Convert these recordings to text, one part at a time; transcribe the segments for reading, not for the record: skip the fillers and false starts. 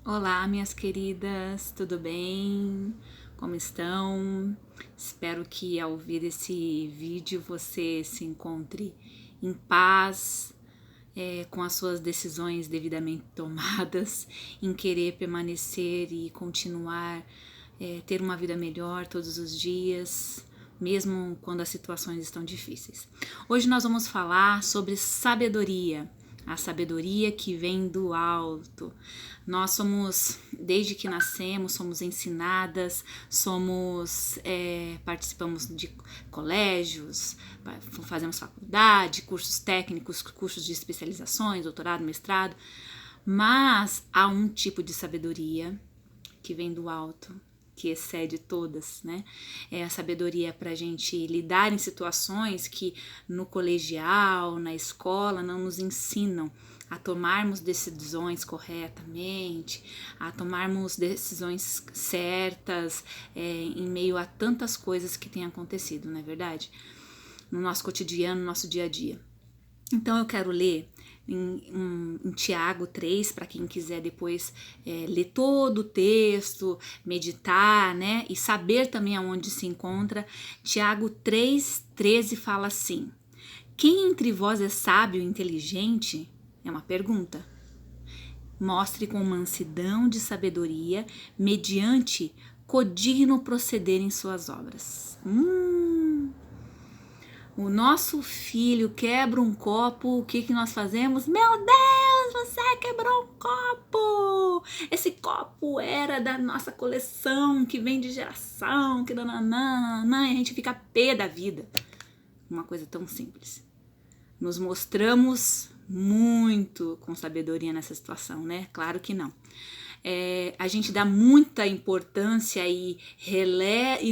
Olá, minhas queridas, tudo bem? Como estão? Espero que ao ouvir esse vídeo você se encontre em paz, com as suas decisões devidamente tomadas, em querer permanecer e continuar, ter uma vida melhor todos os dias, mesmo quando as situações estão difíceis. Hoje nós vamos falar sobre sabedoria. A sabedoria que vem do alto. Nós somos, desde que nascemos, somos ensinadas, participamos de colégios, fazemos faculdade, cursos técnicos, cursos de especializações, doutorado, mestrado, mas há um tipo de sabedoria que vem do alto, que excede todas, né? É a sabedoria para a gente lidar em situações que no colegial, na escola, não nos ensinam a tomarmos decisões corretamente, a tomarmos decisões certas, em meio a tantas coisas que têm acontecido, não é verdade? No nosso cotidiano, no nosso dia a dia. Então eu quero ler em Tiago 3, para quem quiser depois ler todo o texto, meditar, né? E saber também aonde se encontra. Tiago 3:13 fala assim: quem entre vós é sábio e inteligente? É uma pergunta. Mostre com mansidão de sabedoria, mediante codigno proceder em suas obras. O nosso filho quebra um copo, o que nós fazemos? Meu Deus, você quebrou um copo! Esse copo era da nossa coleção, que vem de geração, que nananã, e a gente fica pé da vida. Uma coisa tão simples. Nos mostramos muito com sabedoria nessa situação, né? Claro que não. A gente dá muita importância e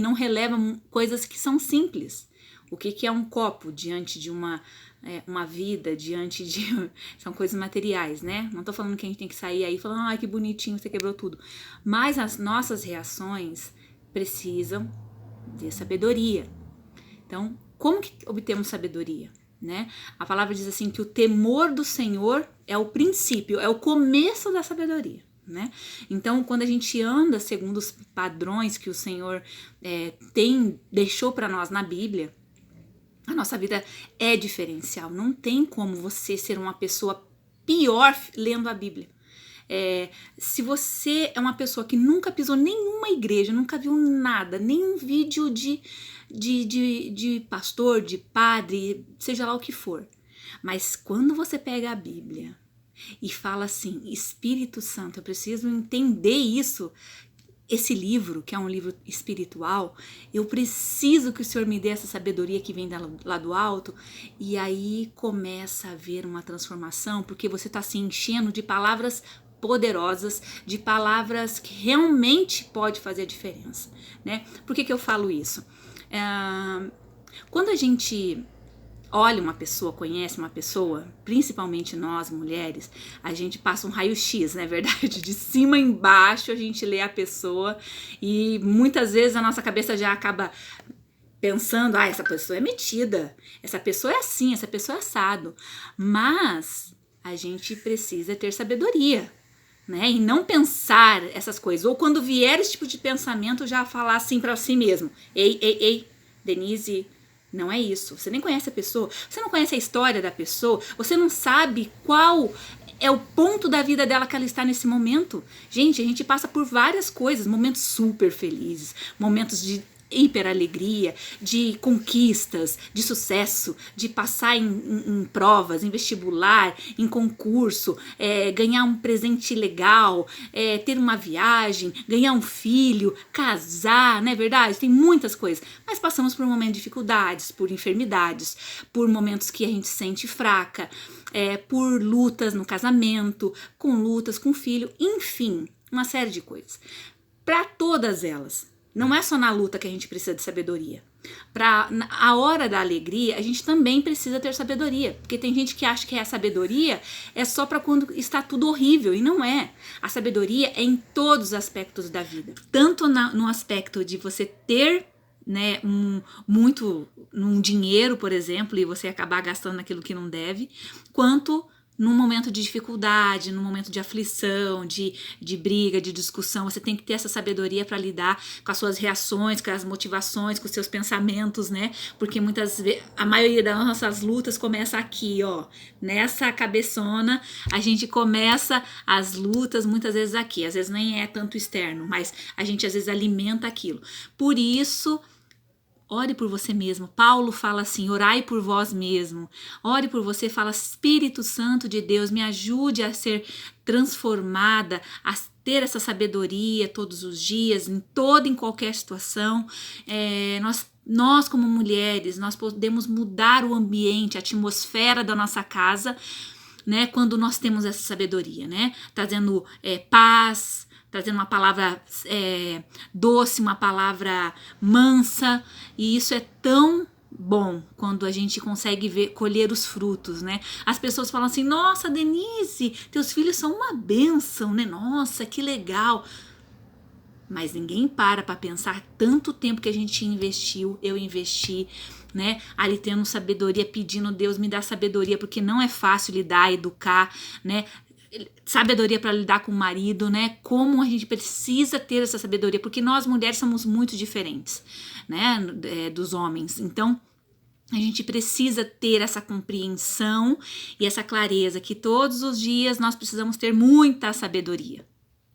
não releva coisas que são simples. O que é um copo diante de uma vida, diante de... São coisas materiais, né? Não tô falando que a gente tem que sair aí falando, ai, que bonitinho, você quebrou tudo. Mas as nossas reações precisam de sabedoria. Então, como que obtemos sabedoria? Né? A palavra diz assim que o temor do Senhor é o princípio, é o começo da sabedoria. Né? Então, quando a gente anda segundo os padrões que o Senhor deixou para nós na Bíblia, a nossa vida é diferencial. Não tem como você ser uma pessoa pior lendo a Bíblia. Se você é uma pessoa que nunca pisou em nenhuma igreja, nunca viu nada, nenhum vídeo de pastor, de padre, seja lá o que for, mas quando você pega a Bíblia e fala assim, Espírito Santo, eu preciso entender isso, esse livro, que é um livro espiritual, eu preciso que o Senhor me dê essa sabedoria que vem lá do alto, e aí começa a haver uma transformação, porque você está se enchendo de palavras poderosas, de palavras que realmente pode fazer a diferença, né? Por que eu falo isso? Quando a gente olha uma pessoa, conhece uma pessoa, principalmente nós mulheres, a gente passa um raio-x, não é verdade? De cima embaixo a gente lê a pessoa e muitas vezes a nossa cabeça já acaba pensando, essa pessoa é metida, essa pessoa é assim, essa pessoa é assado. Mas a gente precisa ter sabedoria, né? E não pensar essas coisas. Ou quando vier esse tipo de pensamento, já falar assim para si mesmo: ei, Denise, não é isso. Você nem conhece a pessoa, você não conhece a história da pessoa, você não sabe qual é o ponto da vida dela que ela está nesse momento. Gente, a gente passa por várias coisas, momentos super felizes, momentos de hiper alegria, de conquistas, de sucesso, de passar em provas, em vestibular, em concurso, ganhar um presente legal, ter uma viagem, ganhar um filho, casar, não é verdade? Tem muitas coisas, mas passamos por momentos de dificuldades, por enfermidades, por momentos que a gente se sente fraca, por lutas no casamento, com lutas com o filho, enfim, uma série de coisas. Para todas elas, não é só na luta que a gente precisa de sabedoria. Para a hora da alegria, a gente também precisa ter sabedoria. Porque tem gente que acha que a sabedoria é só para quando está tudo horrível. E não é. A sabedoria é em todos os aspectos da vida. Tanto no aspecto de você ter, né, muito num dinheiro, por exemplo, e você acabar gastando aquilo que não deve, quanto num momento de dificuldade, num momento de aflição, de briga, de discussão, você tem que ter essa sabedoria para lidar com as suas reações, com as motivações, com os seus pensamentos, né? Porque muitas vezes, a maioria das nossas lutas começa aqui, ó, nessa cabeçona, a gente começa as lutas muitas vezes aqui, às vezes nem é tanto externo, mas a gente às vezes alimenta aquilo. Por isso, ore por você mesmo. Paulo fala assim, orai por vós mesmo. Ore por você, fala, Espírito Santo de Deus, me ajude a ser transformada, a ter essa sabedoria todos os dias, em qualquer situação. Nós como mulheres, nós podemos mudar o ambiente, a atmosfera da nossa casa, né, quando nós temos essa sabedoria, né, trazendo paz, trazendo uma palavra doce, uma palavra mansa, e isso é tão bom quando a gente consegue colher os frutos, né? As pessoas falam assim, nossa, Denise, teus filhos são uma bênção, né? Nossa, que legal. Mas ninguém para pensar tanto tempo que a gente investiu, eu investi, né? Ali tendo sabedoria, pedindo, Deus me dá sabedoria, porque não é fácil lidar, educar, né? Sabedoria para lidar com o marido, né? Como a gente precisa ter essa sabedoria, porque nós mulheres somos muito diferentes, né? Dos homens. Então, a gente precisa ter essa compreensão e essa clareza que todos os dias nós precisamos ter muita sabedoria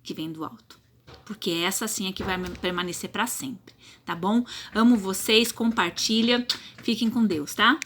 que vem do alto. Porque essa sim é que vai permanecer para sempre, tá bom? Amo vocês, compartilha, fiquem com Deus, tá?